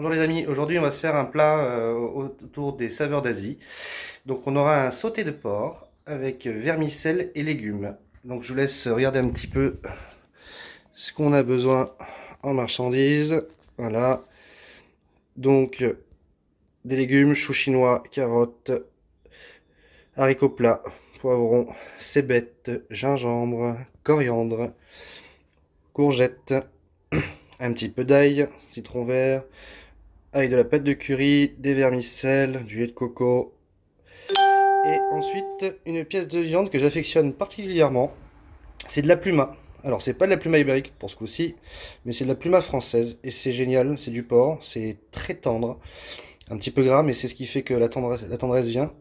Bonjour les amis, aujourd'hui on va se faire un plat autour des saveurs d'Asie. Donc on aura un sauté de porc avec vermicelle et légumes. Donc je vous laisse regarder un petit peu ce qu'on a besoin en marchandises. Voilà. Donc des légumes, choux chinois, carottes, haricots plats, poivrons, cébettes, gingembre, coriandre, courgettes, un petit peu d'ail, citron vert, avec de la pâte de curry, des vermicelles, du lait de coco et ensuite une pièce de viande que j'affectionne particulièrement, c'est de la pluma. Alors c'est pas de la pluma ibérique pour ce coup-ci, mais c'est de la pluma française et c'est génial, c'est du porc, c'est très tendre, un petit peu gras mais c'est ce qui fait que la tendresse vient.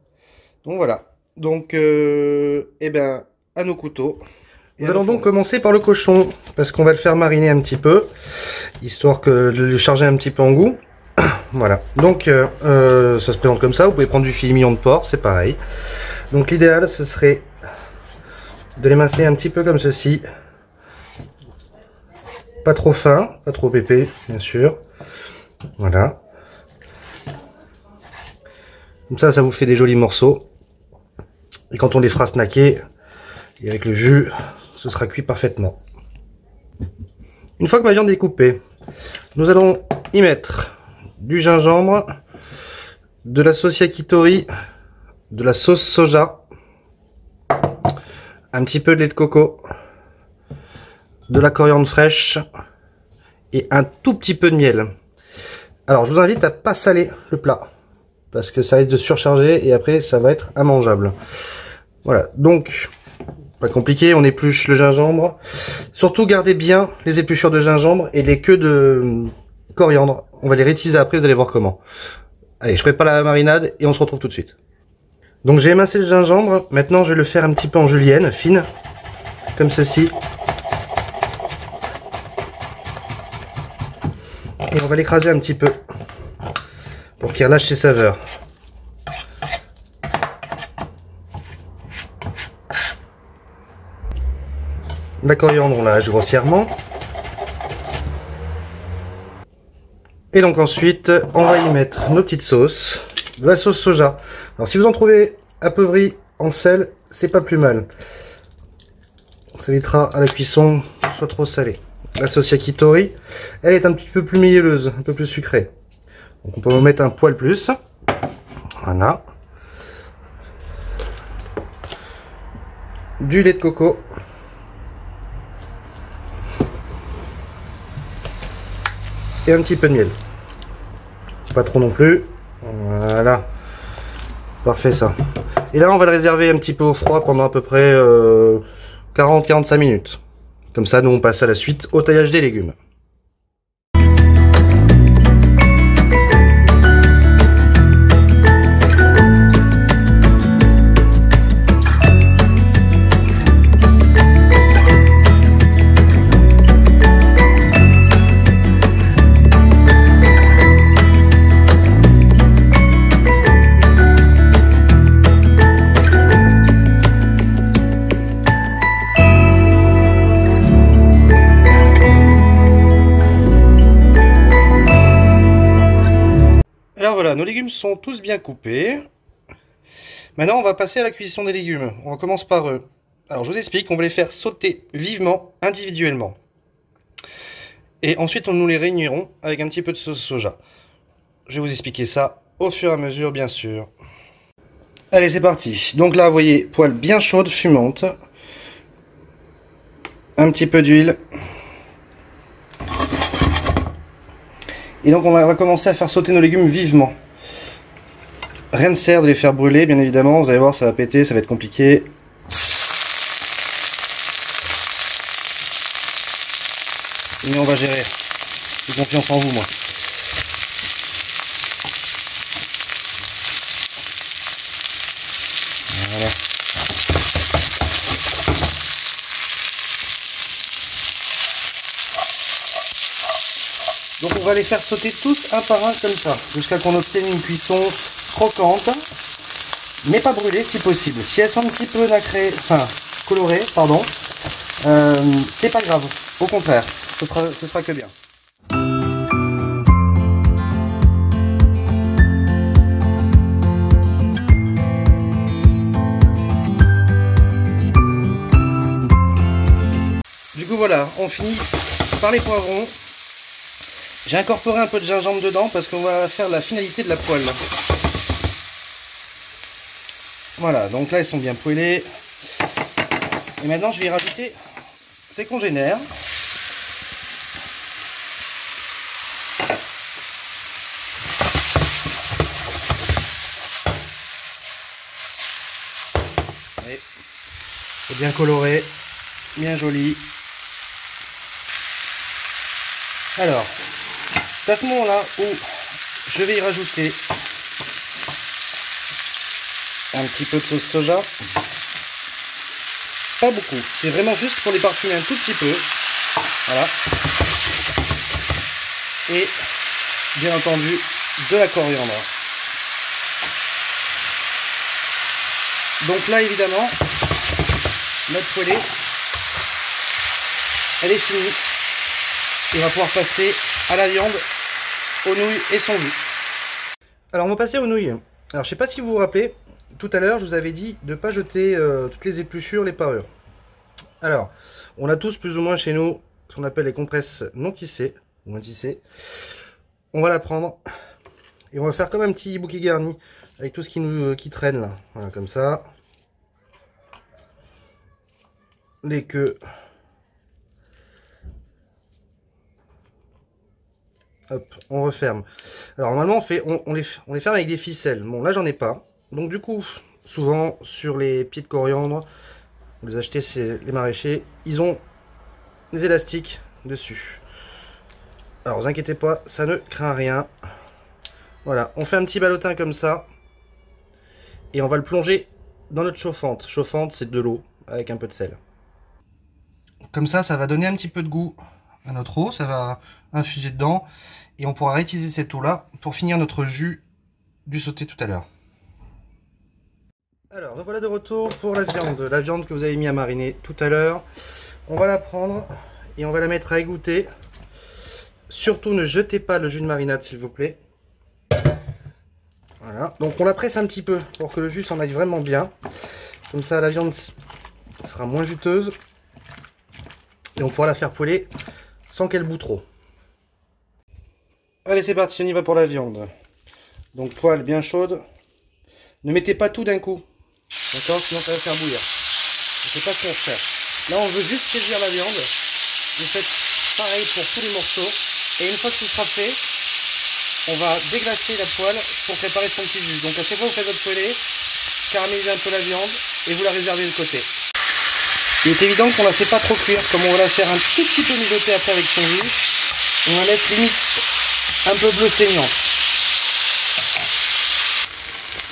Donc voilà, donc eh ben à nos couteaux. Nous allons donc commencer par le cochon parce qu'on va le faire mariner un petit peu, histoire de le charger un petit peu en goût. Voilà, donc ça se présente comme ça, vous pouvez prendre du filet mignon de porc, c'est pareil. Donc l'idéal ce serait de l'émincer un petit peu comme ceci. Pas trop fin, pas trop épais bien sûr. Voilà. Comme ça, ça vous fait des jolis morceaux. Et quand on les fera snacker, et avec le jus, ce sera cuit parfaitement. Une fois que ma viande est coupée, nous allons y mettre du gingembre, de la sauce yakitori, de la sauce soja, un petit peu de lait de coco, de la coriandre fraîche et un tout petit peu de miel. Alors je vous invite à pas saler le plat parce que ça risque de surcharger et après ça va être immangeable. Voilà, donc pas compliqué, on épluche le gingembre. Surtout gardez bien les épluchures de gingembre et les queues de coriandre. On va les réutiliser après, vous allez voir comment. Allez, je prépare la marinade et on se retrouve tout de suite. Donc j'ai émincé le gingembre, maintenant je vais le faire un petit peu en julienne, fine, comme ceci. Et on va l'écraser un petit peu, pour qu'il relâche ses saveurs. La coriandre, on la hache grossièrement. Et donc ensuite, on va y mettre nos petites sauces, de la sauce soja. Alors si vous en trouvez appauvrie en sel, c'est pas plus mal. Ça évitera à la cuisson que ce soit trop salé. La sauce yakitori, elle est un petit peu plus mielleuse, un peu plus sucrée. Donc on peut en mettre un poil plus. Voilà. Du lait de coco. Et un petit peu de miel. Pas trop non plus. Voilà. Parfait ça. Et là on va le réserver un petit peu au froid pendant à peu près 40-45 minutes. Comme ça nous on passe à la suite au taillage des légumes. Alors voilà, nos légumes sont tous bien coupés. Maintenant, on va passer à la cuisson des légumes. On commence par eux. Alors, je vous explique, on va les faire sauter vivement, individuellement. Et ensuite, nous les réunirons avec un petit peu de sauce soja. Je vais vous expliquer ça au fur et à mesure, bien sûr. Allez, c'est parti. Donc là, vous voyez, poêle bien chaude, fumante. Un petit peu d'huile. Et donc on va commencer à faire sauter nos légumes vivement. Rien ne sert de les faire brûler, bien évidemment. Vous allez voir, ça va péter, ça va être compliqué. Mais on va gérer. J'ai confiance en vous, moi. Voilà. Donc on va les faire sauter tous un par un comme ça, jusqu'à qu'on obtienne une cuisson croquante, mais pas brûlée si possible. Si elles sont un petit peu nacrées, enfin colorées, pardon, c'est pas grave, au contraire, ce sera que bien. voilà, on finit par les poivrons. J'ai incorporé un peu de gingembre dedans parce qu'on va faire la finalité de la poêle. Voilà, donc là ils sont bien poêlés. Et maintenant je vais y rajouter ces congénères. C'est bien coloré, bien joli. Alors, c'est à ce moment-là où je vais y rajouter un petit peu de sauce soja. Pas beaucoup, c'est vraiment juste pour les parfumer un tout petit peu. Voilà. Et bien entendu de la coriandre. Donc là évidemment, notre poêlée, elle est finie. Et on va pouvoir passer à la viande, aux nouilles et son jus. Alors on va passer aux nouilles. Alors je sais pas si vous vous rappelez, tout à l'heure je vous avais dit de ne pas jeter toutes les épluchures, les parures. Alors, on a tous plus ou moins chez nous ce qu'on appelle les compresses non tissées, ou intissées. On va la prendre et on va faire comme un petit bouquet garni avec tout ce qui traîne là. Voilà, comme ça. Les queues. Hop, on referme. Alors normalement on les ferme avec des ficelles. Bon là j'en ai pas. Donc du coup, souvent sur les pieds de coriandre, vous les achetez chez les maraîchers, ils ont des élastiques dessus. Alors vous inquiétez pas, ça ne craint rien. Voilà, on fait un petit ballotin comme ça. Et on va le plonger dans notre chauffante. Chauffante, c'est de l'eau avec un peu de sel. Comme ça va donner un petit peu de goût à notre eau, ça va infuser dedans. Et on pourra réutiliser cette eau-là pour finir notre jus du sauté tout à l'heure. Alors, donc voilà de retour pour la viande que vous avez mis à mariner tout à l'heure. On va la prendre et on va la mettre à égoutter. Surtout ne jetez pas le jus de marinade s'il vous plaît. Voilà, donc on la presse un petit peu pour que le jus s'en aille vraiment bien. Comme ça la viande sera moins juteuse. Et on pourra la faire poêler sans qu'elle bout trop. Allez c'est parti, on y va pour la viande. Donc poêle bien chaude. Ne mettez pas tout d'un coup. D'accord, sinon ça va faire bouillir. C'est pas ce qu'on fait. Là on veut juste saisir la viande. Vous faites pareil pour tous les morceaux. Et une fois que tout sera fait, on va déglacer la poêle pour préparer son petit jus. Donc à chaque fois que vous faites votre poêlée, caramélisez un peu la viande et vous la réservez de côté. Il est évident qu'on la fait pas trop cuire, comme on va la faire un tout petit peu mijoter après avec son jus. On va mettre limite un peu bleu saignant.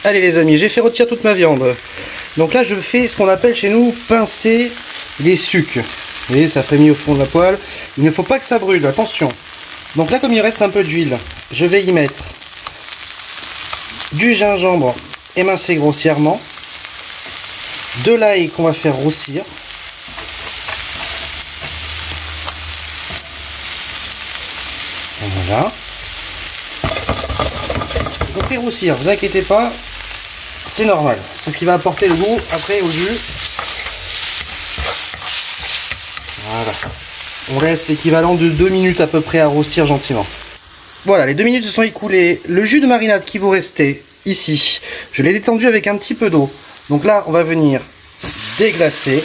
Allez les amis, j'ai fait rôtir toute ma viande. Donc là je fais ce qu'on appelle chez nous pincer les sucs. Vous voyez, ça frémit au fond de la poêle. Il ne faut pas que ça brûle, attention. Donc là comme il reste un peu d'huile, je vais y mettre du gingembre émincé grossièrement, de l'ail qu'on va faire roussir, voilà. Je fais roussir, vous inquiétez pas, c'est normal, c'est ce qui va apporter le goût après au jus. Voilà, on laisse l'équivalent de 2 minutes à peu près à roussir gentiment. Voilà, les 2 minutes se sont écoulées. Le jus de marinade qui vous restait ici, je l'ai détendu avec un petit peu d'eau. Donc là, on va venir déglacer.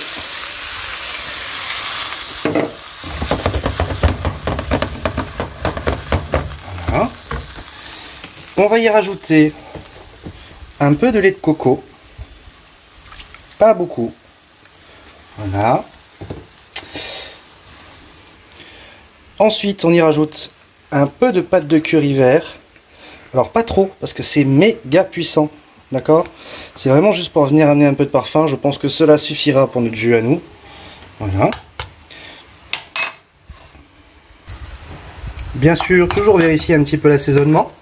Voilà. On va y rajouter un peu de lait de coco. Pas beaucoup. Voilà. Ensuite, on y rajoute un peu de pâte de curry vert. Alors pas trop, parce que c'est méga puissant. D'accord? C'est vraiment juste pour venir amener un peu de parfum. Je pense que cela suffira pour notre jus à nous. Voilà. Bien sûr, toujours vérifier un petit peu l'assaisonnement.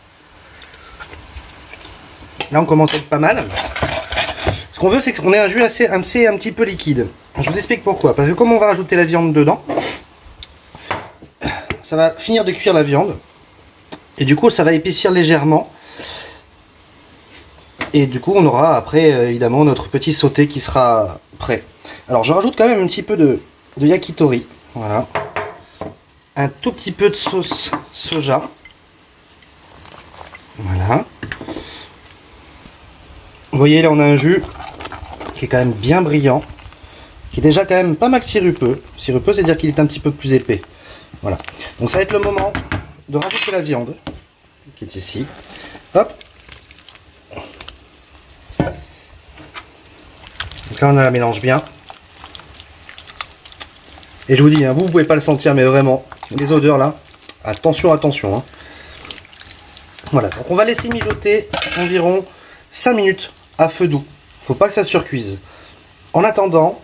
Là, on commence à être pas mal. Ce qu'on veut, c'est qu'on ait un jus assez un petit peu liquide. Je vous explique pourquoi. Parce que comme on va rajouter la viande dedans, ça va finir de cuire la viande. Et du coup, ça va épaissir légèrement. Et du coup, on aura après, évidemment, notre petit sauté qui sera prêt. Alors, je rajoute quand même un petit peu de yakitori. Voilà. Un tout petit peu de sauce soja. Voilà. Vous voyez, là on a un jus qui est quand même bien brillant, qui est déjà quand même pas mal sirupeux. Sirupeux, c'est-à-dire qu'il est un petit peu plus épais. Voilà. Donc ça va être le moment de rajouter la viande qui est ici. Hop. Donc là on a la mélange bien. Et je vous dis, hein, vous pouvez pas le sentir, mais vraiment, les odeurs là, attention, attention. Hein. Voilà, donc on va laisser mijoter environ 5 minutes à feu doux. Faut pas que ça surcuise. En attendant,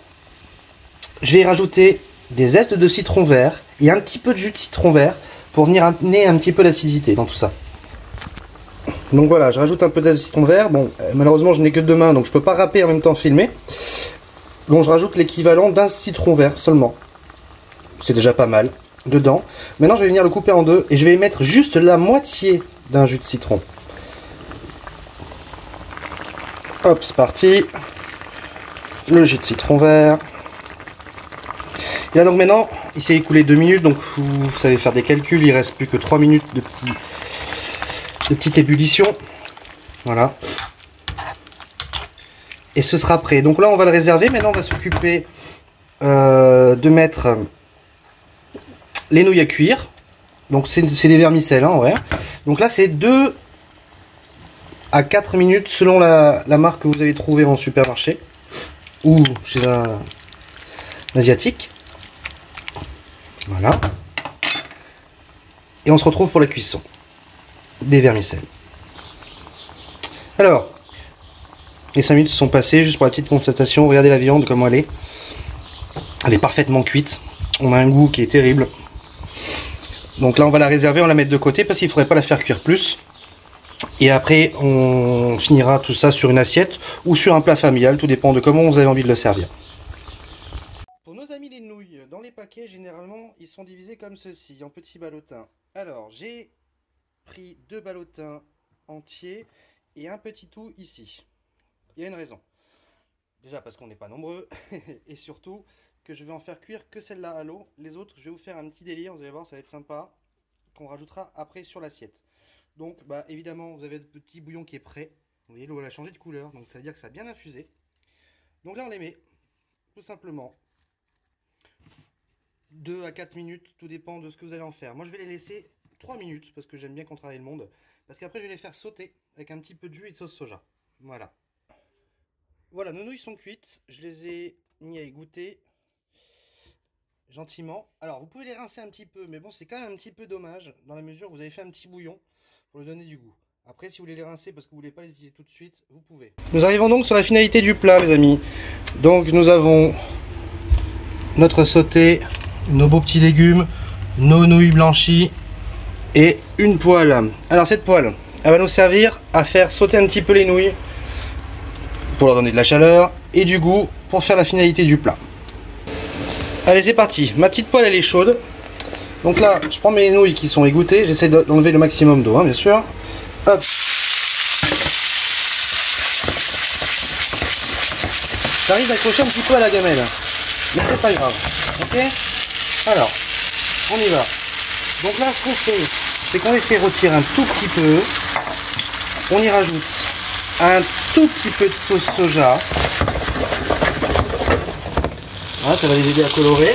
je vais y rajouter des zestes de citron vert et un petit peu de jus de citron vert pour venir amener un petit peu d'acidité dans tout ça. Donc voilà, je rajoute un peu de zeste de citron vert. Bon, malheureusement, je n'ai que 2 mains, donc je peux pas râper en même temps filmer. Donc je rajoute l'équivalent d'un citron vert seulement. C'est déjà pas mal dedans. Maintenant, je vais venir le couper en deux et je vais mettre juste la moitié d'un jus de citron. Hop, c'est parti. Le jus de citron vert. Et là donc maintenant, il s'est écoulé 2 minutes, donc vous savez faire des calculs, il reste plus que 3 minutes de petite ébullition. Voilà. Et ce sera prêt. Donc là on va le réserver, maintenant on va s'occuper de mettre les nouilles à cuire. Donc c'est des vermicelles, hein, ouais. Donc là c'est 2 à 4 minutes selon la marque que vous avez trouvée en supermarché ou chez un asiatique. Voilà. Et on se retrouve pour la cuisson des vermicelles. Alors, les 5 minutes sont passées, juste pour la petite constatation. Regardez la viande comment elle est. Elle est parfaitement cuite. On a un goût qui est terrible. Donc là on va la réserver, on la mettre de côté parce qu'il ne faudrait pas la faire cuire plus. Et après on finira tout ça sur une assiette ou sur un plat familial, tout dépend de comment vous avez envie de le servir. Pour nos amis les nouilles, dans les paquets généralement ils sont divisés comme ceci, en petits ballotins. Alors j'ai pris 2 ballotins entiers et un petit tout ici. Il y a une raison. Déjà parce qu'on n'est pas nombreux et surtout que je vais en faire cuire que celle-là à l'eau. Les autres, je vais vous faire un petit délire, vous allez voir, ça va être sympa, qu'on rajoutera après sur l'assiette. Donc, bah, évidemment, vous avez le petit bouillon qui est prêt. Vous voyez, l'eau elle a changé de couleur, donc ça veut dire que ça a bien infusé. Donc là, on les met, tout simplement, 2 à 4 minutes, tout dépend de ce que vous allez en faire. Moi, je vais les laisser 3 minutes, parce que j'aime bien qu'on travaille le monde. Parce qu'après, je vais les faire sauter avec un petit peu de jus et de sauce soja. Voilà. Voilà, nos nouilles sont cuites. Je les ai mis à égoutter gentiment. Alors vous pouvez les rincer un petit peu, mais bon c'est quand même un petit peu dommage dans la mesure où vous avez fait un petit bouillon pour lui donner du goût. Après si vous voulez les rincer parce que vous voulez pas les utiliser tout de suite, vous pouvez. Nous arrivons donc sur la finalité du plat les amis. Donc nous avons notre sauté, nos beaux petits légumes, nos nouilles blanchies et une poêle. Alors cette poêle, elle va nous servir à faire sauter un petit peu les nouilles pour leur donner de la chaleur et du goût pour faire la finalité du plat. Allez c'est parti, ma petite poêle elle est chaude. Donc là je prends mes nouilles qui sont égouttées, j'essaie d'enlever le maximum d'eau hein, bien sûr. Hop. J'arrive d'accrocher un petit peu à la gamelle, mais c'est pas grave, ok. Alors, on y va. Donc là ce qu'on fait, c'est qu'on les fait rôtir un tout petit peu. On y rajoute un tout petit peu de sauce soja. Voilà, ça va les aider à colorer.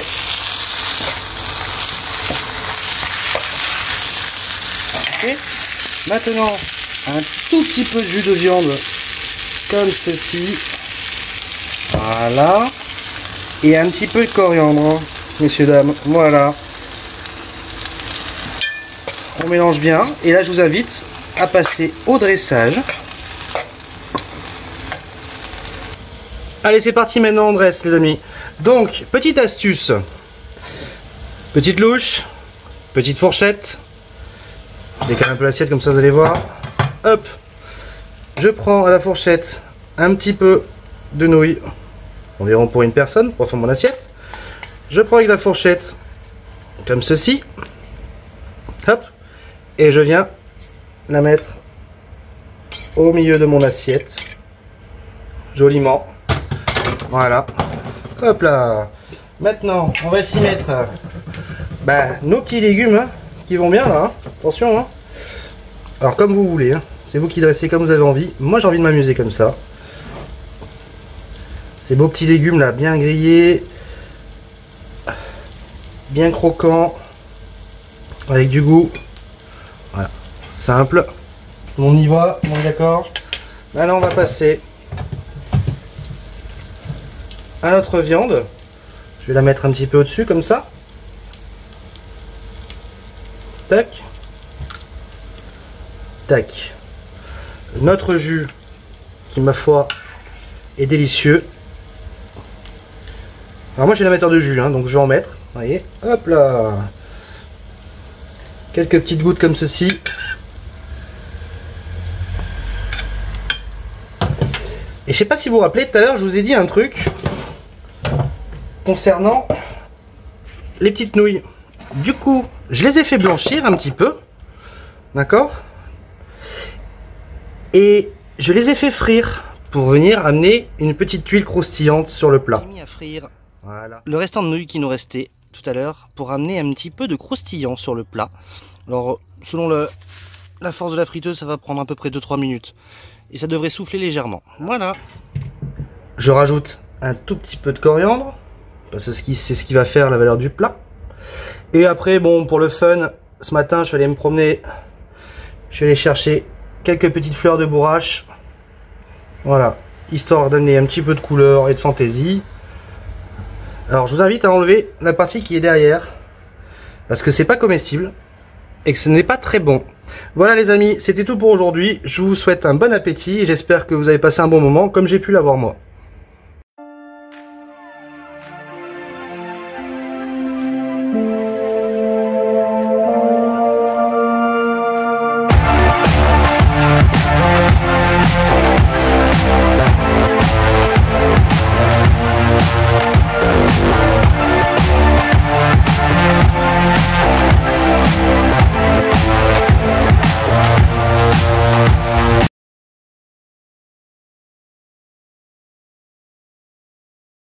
Okay. Maintenant, un tout petit peu de jus de viande, comme ceci. Voilà. Et un petit peu de coriandre, messieurs, dames. Voilà. On mélange bien. Et là, je vous invite à passer au dressage. Allez, c'est parti maintenant, on dresse, les amis. Donc, petite astuce, petite louche, petite fourchette, je décale un peu l'assiette comme ça vous allez voir, hop, je prends à la fourchette un petit peu de nouilles, environ pour une personne, pour faire mon assiette, je prends avec la fourchette, comme ceci, hop, et je viens la mettre au milieu de mon assiette, joliment, voilà. Hop là, Maintenant, on va s'y mettre nos petits légumes hein, qui vont bien là. Hein. Attention. Hein. Alors comme vous voulez, hein. C'est vous qui dressez comme vous avez envie. Moi j'ai envie de m'amuser comme ça. Ces beaux petits légumes là, bien grillés, bien croquants, avec du goût. Voilà, simple. On y va, on est d'accord. Maintenant on va passer à notre viande. Je vais la mettre un petit peu au-dessus comme ça. Tac. Tac. Notre jus qui ma foi est délicieux. Alors moi j'ai l'amateur de jus hein, donc je vais en mettre. Vous voyez, hop là. Quelques petites gouttes comme ceci. Et je sais pas si vous vous rappelez, tout à l'heure je vous ai dit un truc concernant les petites nouilles. Du coup, je les ai fait blanchir un petit peu. D'accord? Et je les ai fait frire pour venir amener une petite tuile croustillante sur le plat. J'ai mis à frire voilà. Le restant de nouilles qui nous restait tout à l'heure pour amener un petit peu de croustillant sur le plat. Alors, selon la force de la friteuse, ça va prendre à peu près 2-3 minutes. Et ça devrait souffler légèrement. Voilà. Je rajoute un tout petit peu de coriandre. Parce que c'est ce qui va faire la valeur du plat. Et après, bon, pour le fun, ce matin, je suis allé me promener. Je suis allé chercher quelques petites fleurs de bourrache. Voilà. Histoire d'amener un petit peu de couleur et de fantaisie. Alors, je vous invite à enlever la partie qui est derrière. Parce que c'est pas comestible. Et que ce n'est pas très bon. Voilà les amis, c'était tout pour aujourd'hui. Je vous souhaite un bon appétit et j'espère que vous avez passé un bon moment comme j'ai pu l'avoir moi.